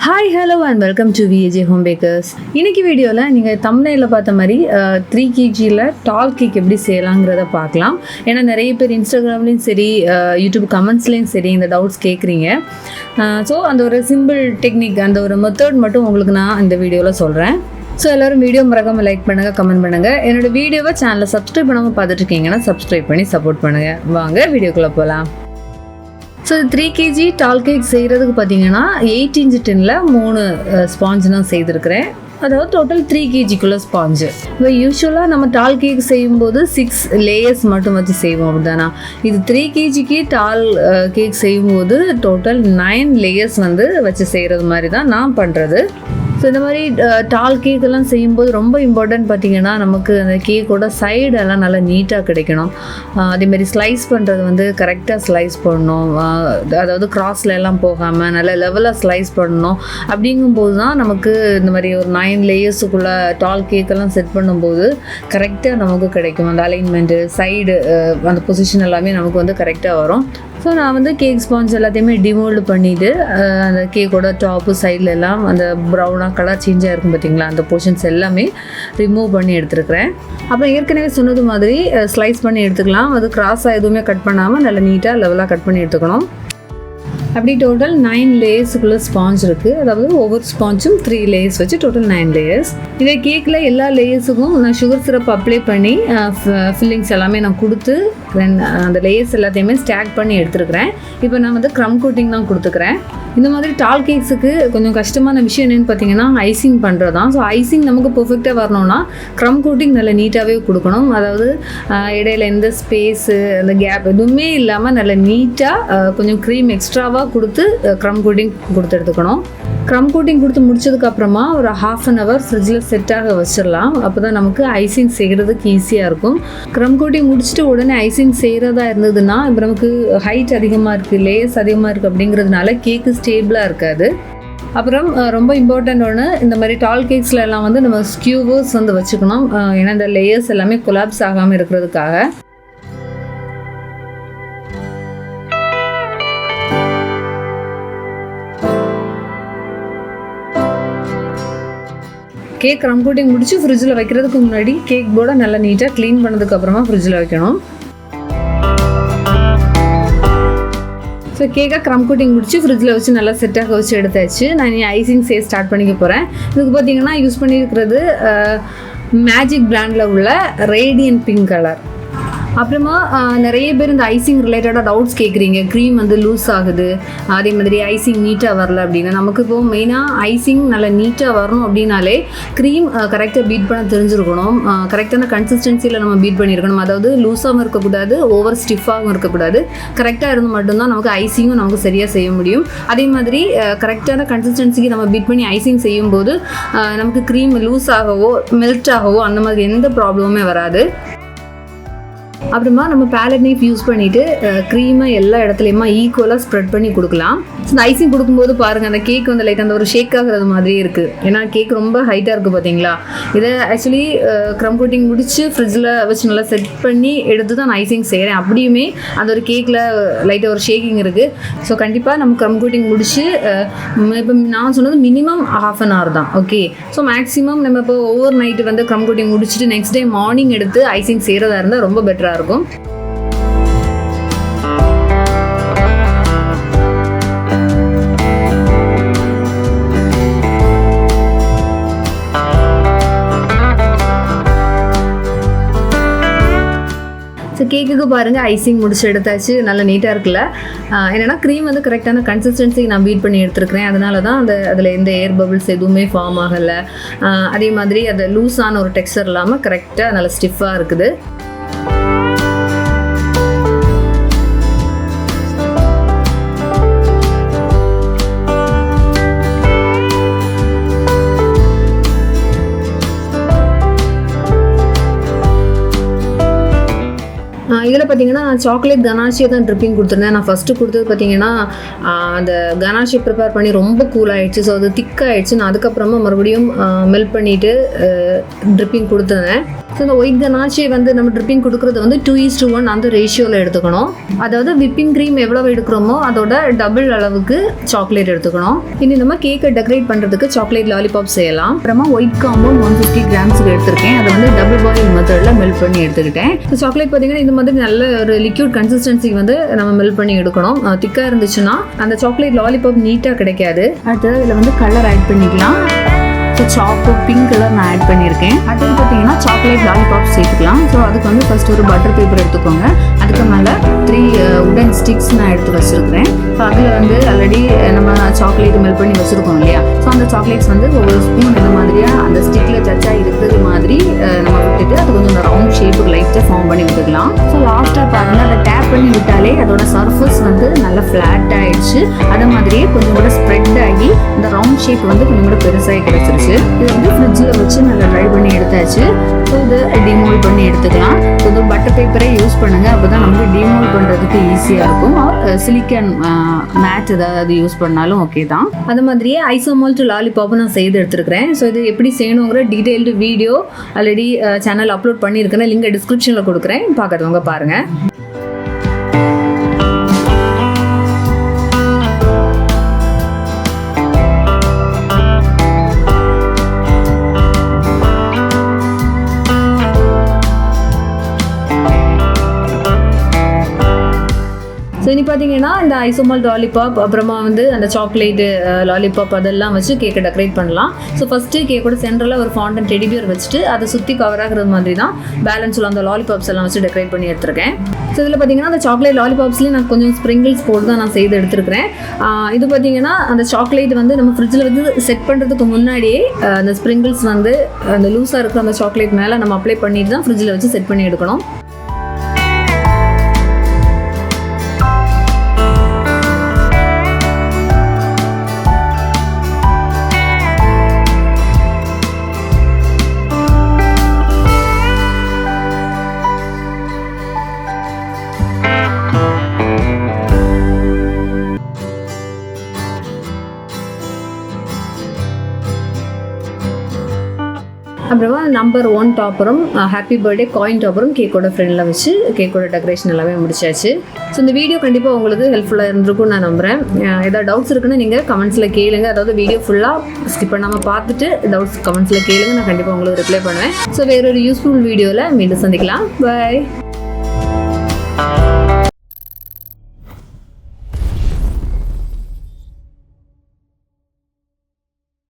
Hi hello and welcome to VAJ Homebakers. இன்னைக்கு வீடியோவில் நீங்கள் தம்ப்நெயில்ல பார்த்த மாதிரி 3 kgயில் டால் கேக் எப்படி செய்யலாங்கிறத பார்க்கலாம். ஏன்னா நிறைய பேர் இன்ஸ்டாகிராம்லேயும் சரி யூடியூப் கமெண்ட்ஸ்லேயும் சரி இந்த டவுட்ஸ் கேட்குறீங்க. ஸோ அந்த ஒரு சிம்பிள் டெக்னிக், அந்த ஒரு மெத்தட் மட்டும் உங்களுக்கு நான் இந்த வீடியோவில் சொல்கிறேன். ஸோ எல்லோரும் வீடியோ மறக்காமல் லைக் பண்ணுங்கள், கமெண்ட் பண்ணுங்கள். என்னோடய வீடியோவை சேனலை சப்ஸ்கிரைப் பண்ணாமல் பார்த்துட்ருக்கீங்கன்னா சப்ஸ்கிரைப் பண்ணி சப்போர்ட் பண்ணுங்கள். வாங்க வீடியோக்குள்ளே போகலாம். ஸோ 3 kg டால் கேக் செய்கிறதுக்கு பார்த்தீங்கன்னா 8 inch டின்னில் 3 ஸ்பாஞ்சு நான் செய்திருக்கிறேன். அதாவது டோட்டல் 3 kgக்குள்ளே ஸ்பாஞ்சு. இப்போ யூஸ்வலாக நம்ம டால் கேக் செய்யும்போது 6 லேயர்ஸ் மட்டும் வச்சு செய்வோம், அப்படிதானா? இது 3 kgக்கு டால் கேக் செய்யும்போது டோட்டல் 9 லேயர்ஸ் வச்சு செய்கிறது மாதிரி தான் நான் பண்ணுறது. ஸோ இந்த மாதிரி டால் கேக்கெல்லாம் செய்யும்போது ரொம்ப இம்பார்ட்டன்ட் பார்த்திங்கன்னா, நமக்கு அந்த கேக்கோட சைடெல்லாம் நல்லா நீட்டாக கிடைக்கணும். அதேமாதிரி ஸ்லைஸ் பண்ணுறது கரெக்டாக ஸ்லைஸ் பண்ணணும். அதாவது கிராஸில் எல்லாம் போகாமல் நல்ல லெவலாக ஸ்லைஸ் பண்ணணும். அப்படிங்கும்போது தான் நமக்கு இந்த மாதிரி ஒரு 9 லேயர்ஸுக்குள்ளே டால் கேக்கெல்லாம் செட் பண்ணும்போது கரெக்டாக நமக்கு கிடைக்கும். அந்த அலைன்மெண்ட்டு, சைடு, அந்த பொசிஷன் எல்லாமே நமக்கு கரெக்டாக வரும். ஸோ நான் கேக் ஸ்பாஞ்ச் எல்லாத்தையுமே டிமோல்டு பண்ணிவிட்டு அந்த கேக்கோட டாப்பு சைடில் எல்லாம் அந்த ப்ரௌனாக கலர் சேஞ்சாக இருக்கும் பார்த்திங்களா, அந்த போர்ஷன்ஸ் எல்லாமே ரிமூவ் பண்ணி எடுத்துருக்கிறேன். அப்புறம் ஏற்கனவே சொன்னது மாதிரி ஸ்லைஸ் பண்ணி எடுத்துக்கலாம். அது கிராஸாக எதுவுமே கட் பண்ணாமல் நல்லா நீட்டாக லெவலாக கட் பண்ணி எடுத்துக்கணும். அப்படி டோட்டல் 9 லேயர்ஸுக்குள்ளே ஸ்பாஞ்ச் இருக்குது. அதாவது ஒவ்வொரு ஸ்பாஞ்சும் 3 லேயர்ஸ் வச்சு டோட்டல் 9 லேயர்ஸ். இதே கேக்கில் எல்லா லேயர்ஸுக்கும் நான் சுகர் சிரப் அப்ளை பண்ணி ஃபில்லிங்ஸ் எல்லாமே நான் கொடுத்து அந்த லேயர்ஸ் எல்லாத்தையுமே ஸ்டாக் பண்ணி எடுத்துருக்கிறேன். இப்போ நான் க்ரம் கோட்டிங் தான் கொடுத்துக்கிறேன். இந்த மாதிரி டால் கேக்ஸுக்கு கொஞ்சம் கஷ்டமான விஷயம் என்னென்னு பார்த்தீங்கன்னா ஐசிங் பண்ணுறது தான். ஸோ ஐசிங் நமக்கு பர்ஃபெக்டாக வரணும்னா க்ரம் கோட்டிங் நல்லா நீட்டாகவே கொடுக்கணும். அதாவது இடையில எந்த ஸ்பேஸு, அந்த கேப் எதுவுமே இல்லாமல் நல்லா நீட்டாக கொஞ்சம் க்ரீம் எக்ஸ்ட்ராவாக கொடுத்து க்ரம் கோட்டிங் கொடுத்து எடுத்துக்கணும். க்ரம் கோட்டிங் கொடுத்து முடிச்சதுக்கப்புறமா ஒரு 1/2 an hour ஃப்ரிட்ஜில் செட்டாக வச்சிடலாம். அப்போ தான் நமக்கு ஐசிங் செய்கிறதுக்கு ஈஸியாக இருக்கும். க்ரம் கோட்டிங் முடிச்சுட்டு உடனே ஐசிங் செய்கிறதா இருந்ததுன்னா இப்போ நமக்கு ஹைட் அதிகமாக இருக்குது, லேயர்ஸ் அதிகமாக இருக்குது, அப்படிங்கிறதுனால கேக்கு ஸ்டேபிளாக இருக்காது. அப்புறம் ரொம்ப இம்பார்ட்டண்ட் ஒன்று, இந்த மாதிரி டால் கேக்ஸில் எல்லாம் நம்ம ஸ்கியூவர்ஸ் வச்சுக்கணும். ஏன்னா இந்த லேயர்ஸ் எல்லாமே கொலாப்ஸ் ஆகாமல் இருக்கிறதுக்காக. கேக் க்ரம் கோட்டிங் முடிச்சு ஃப்ரிட்ஜில் வைக்கிறதுக்கு முன்னாடி கேக் போர்டை நல்லா நீட்டாக க்ளீன் பண்ணதுக்கப்புறமா ஃப்ரிட்ஜில் வைக்கணும். ஸோ கேக்கை க்ரம் கோட்டிங் முடிச்சு ஃப்ரிட்ஜில் வச்சு நல்லா செட்டாக வச்சு எடுத்தாச்சு. நான் இனி ஐசிங் செய்ய ஸ்டார்ட் பண்ணிக்க போகிறேன். இதுக்கு பார்த்தீங்கன்னா யூஸ் பண்ணியிருக்கிறது மேஜிக் பிராண்டில் உள்ள ரேடியன்ட் பிங்க் கலர். அப்புறமா நிறைய பேர் இந்த ஐசிங் ரிலேட்டடாக டவுட்ஸ் கேட்குறீங்க. க்ரீம் லூஸ் ஆகுது, அதே மாதிரி ஐசிங் நீட்டாக வரல அப்படின்னு. நமக்கு இப்போது மெயினாக ஐசிங் நல்லா நீட்டாக வரணும் அப்படின்னாலே க்ரீம் கரெக்டாக பீட் பண்ண தெரிஞ்சிருக்கணும். கரெக்டான கன்சிஸ்டன்சியில் நம்ம பீட் பண்ணியிருக்கணும். அதாவது லூஸாகவும் இருக்கக்கூடாது, ஓவர் ஸ்டிஃபாகவும் இருக்கக்கூடாது. கரெக்டாக இருந்து மட்டும்தான் நமக்கு ஐசிங்கும் நமக்கு சரியாக செய்ய முடியும். அதே மாதிரி கரெக்டான கன்சிஸ்டன்சிக்கு நம்ம பீட் பண்ணி ஐசிங் செய்யும்போது நமக்கு க்ரீம் லூஸ் ஆகவோ மெல்ட் ஆகவோ அந்த மாதிரி எந்த ப்ராப்ளமுமே வராது. அப்புறமா நம்ம பேலட் நைஃப் யூஸ் பண்ணிவிட்டு க்ரீமை எல்லா இடத்துலையுமா ஈக்குவலாக ஸ்ப்ரெட் பண்ணி கொடுக்கலாம். இந்த ஐசிங் கொடுக்கும்போது பாருங்கள், அந்த கேக் லைட்டாக அந்த ஒரு ஷேக் ஆகிறது மாதிரியே இருக்குது. ஏன்னா கேக் ரொம்ப ஹைட்டாக இருக்குது பார்த்தீங்களா. இதை ஆக்சுவலி க்ரம் கோட்டிங் முடித்து ஃப்ரிட்ஜில் வச்சு நல்லா செட் பண்ணி எடுத்து தான் நான் ஐசிங் செய்கிறேன். அப்படியுமே அந்த ஒரு கேக்கில் லைட்டாக ஒரு ஷேக்கிங் இருக்குது. ஸோ கண்டிப்பாக நம்ம க்ரம் கோட்டிங் முடித்து இப்போ நான் சொன்னது மினிமம் 1/2 an hour தான். ஓகே, ஸோ மேக்ஸிமம் நம்ம இப்போ ஓவர் நைட்டு க்ரம் கோட்டிங் முடிச்சுட்டு நெக்ஸ்ட் டே மார்னிங் எடுத்து ஐசிங் செய்கிறதா இருந்தால் ரொம்ப பெட்டராக இருக்கும். ஸோ கேக்குக்கு பாருங்கள் ஐசிங் முடிச்சு எடுத்தாச்சு, நல்லா நீட்டாக இருக்குல்ல. என்னென்னா க்ரீம் கரெக்டான கன்சிஸ்டன்சிக்கு நான் பீட் பண்ணி எடுத்துருக்கிறேன். அதனால தான் அதில் எந்த ஏர் பபிள்ஸ் எதுவுமே ஃபார்ம் ஆகலை. அதே மாதிரி அது லூஸான ஒரு டெக்ஸ்சர் இல்லாமல் கரெக்டாக நல்லா ஸ்டிஃபாக இருக்குது. இதில் பார்த்தீங்கன்னா சாக்லேட் கனாஷியை தான் ட்ரிப்பிங் கொடுத்துருந்தேன். நான் ஃபஸ்ட்டு கொடுத்தது பார்த்தீங்கன்னா அந்த கனாஷி ப்ரிப்பேர் பண்ணி ரொம்ப கூல் ஆகிடுச்சு. ஸோ அது திக்காகிடுச்சு. நான் அதுக்கப்புறமா மறுபடியும் மெல்ட் பண்ணிவிட்டு ட்ரிப்பிங் கொடுத்துருந்தேன். ஸோ இந்த ஒயிட் கனாஷி வந்து நம்ம ட்ரிப்பிங் கொடுக்குறது வந்து 2:1 அந்த ரேஷியோவில் எடுத்துக்கணும். அதாவது விப்பிங் க்ரீம் எவ்வளோ எடுக்கிறோமோ அதோட டபுள் அளவுக்கு சாக்லேட் எடுத்துக்கணும். இனி நம்ம கேக்கை டெக்கரேட் பண்ணுறதுக்கு சாக்லேட் லாலிபாப் செய்யலாம். அப்புறமா ஒயிட் காம்பவுண்ட் 150 கிராம்ஸுக்கு எடுத்திருக்கேன். அதை வந்து டபுள் பாயில் மெத்தடில் மெல்ட் பண்ணி எடுத்துக்கிட்டேன். ஸோ சாக்லேட் பார்த்தீங்கன்னா இந்த மாதிரி நல்ல ஒரு லிக்யூட் கன்சிஸ்டன்சிக்கு வந்து நம்ம மெல்ட் பண்ணி எடுக்கணும். திக்காக இருந்துச்சுன்னா அந்த சாக்லேட் லாலிபாப் நீட்டாக கிடைக்காது. அடுத்தது இதில் வந்து கலர் ஆட் பண்ணிக்கலாம். ஸோ சாப்பு பிங்க் கலர் நான் ஆட் பண்ணியிருக்கேன். அடுத்தது பார்த்தீங்கன்னா சாக்லேட் லாலிபாப் சேர்த்துக்கலாம். ஸோ அதுக்கு வந்து ஃபஸ்ட் ஒரு பட்டர் பேப்பர் எடுத்துக்கோங்க. அதுக்கு மேலே 3 உடன் ஸ்டிக்ஸ் நான் எடுத்து வச்சுருக்கிறேன். ஸோ அதில் வந்து ஆல்ரெடி நம்ம சாக்லேட் மெல்ட் பண்ணி வச்சுருக்கோம் இல்லையா. ஸோ அந்த சாக்லேட்ஸ் வந்து ஒவ்வொரு ஸ்பூன் இந்த மாதிரியாக அந்த ஸ்டிக்கில் டச்சாக இருக்கிறது மாதிரி நம்ம விட்டுட்டு அது கொஞ்சம் இந்த ரவுண்ட் ஷேப்புக்கு லைட்டாக ஃபார்ம் பண்ணி விட்டுக்கலாம். ஸோ லாஸ்ட்டாக பாருங்கள், அதை டேப் பண்ணி விட்டாலே அதோட சர்ஃபேஸ் வந்து நல்லா ஃப்ளாட் ஆகிடுச்சு. அதே மாதிரியே கொஞ்சம் கூட ஸ்ப்ரெட் ஆகி இந்த ரவுண்ட் ஷேப் வந்து கொஞ்சம் கூட பெருசாகி கிடச்சிருச்சு. இது வந்து ஃப்ரிட்ஜில் வச்சு நல்லா ட்ரை பண்ணி எடுத்தாச்சு. ஸோ இதை டிமோல்ட் பண்ணி எடுத்துக்கலாம். ஸோ இது பட்டர் பேப்பரே யூஸ் பண்ணுங்கள். அப்போ தான் நமக்கு டிமோல்ட் பண்ணுறதுக்கு ஈஸியாக இருக்கும். சிலிக்கான் மேட் ஏதாவது யூஸ் பண்ணாலும் ஓகே தான். அது மாதிரியே ஐசோமால்ட் லாலிபாப்பும் நான் செய்து எடுத்துருக்கிறேன். ஸோ இது எப்படி செய்யணுங்கிற detailed video already channel upload பண்ணியிருக்கிறேன். லிங்க் டிஸ்கிரிப்ஷனில் கொடுக்குறேன், பார்க்குறவங்க பாருங்கள். ஸோ இனி பார்த்தீங்கன்னா இந்த ஐசோமால் லாலிபாப் அப்புறமா வந்து அந்த சாக்லேட்டு லாலிபாப் அதெல்லாம் வச்சு கேக்கை டெக்கரேட் பண்ணலாம். ஸோ ஃபஸ்ட்டு கேக்கோட சென்டரில் ஒரு ஃபாண்டன் டெடிபியர் வச்சுட்டு அதை சுற்றி கவர் ஆகிறது மாதிரி தான் பேலன்ஸ் உள்ள அந்த லாலிபாப்ஸ் எல்லாம் வச்சு டெக்கரேட் பண்ணி எடுத்துருக்கேன். ஸோ இதில் பார்த்தீங்கன்னா அந்த சாக்லேட் லாலிபாப்ஸ்லேயும் நான் கொஞ்சம் ஸ்ப்ரிங்கிள்ஸ் போட்டு தான் நான் செய்து எடுத்துருக்கிறேன். இது பார்த்தீங்கன்னா அந்த சாக்லேட் வந்து நம்ம ஃப்ரிட்ஜில் வந்து செட் பண்ணுறதுக்கு முன்னாடியே அந்த ஸ்ப்ரிங்கிள்ஸ் வந்து அந்த லூஸாக இருக்கிற அந்த சாக்லேட் மேலே நம்ம அப்ளை பண்ணிட்டு தான் ஃப்ரிட்ஜில் வச்சு செட் பண்ணி எடுக்கணும். அப்புறமா நம்பர் 1 டாப்பரும் ஹாப்பி பர்த்டே காயின் டாப்பரும் கேக்கோட ஃப்ரெண்டில் வச்சு கேக்கோட டெக்கரேஷன் எல்லாமே முடிச்சாச்சு. ஸோ இந்த வீடியோ கண்டிப்பாக உங்களுக்கு ஹெல்ப்ஃபுல்லாக இருந்திருக்கும்னு நான் நம்புகிறேன். ஏதாவது டவுட்ஸ் இருக்குன்னு நீங்கள் கமெண்ட்ஸில் கேளுங்க. அதாவது வீடியோ ஃபுல்லாக ஸ்கிப் பண்ணாமல் பார்த்துட்டு டவுட்ஸ் கமெண்ட்ஸில் கேளுங்க. நான் கண்டிப்பாக உங்களுக்கு ரிப்ளை பண்ணுவேன். ஸோ வேறொரு யூஸ்ஃபுல் வீடியோவில் மீண்டும் சந்திக்கலாம். பாய்.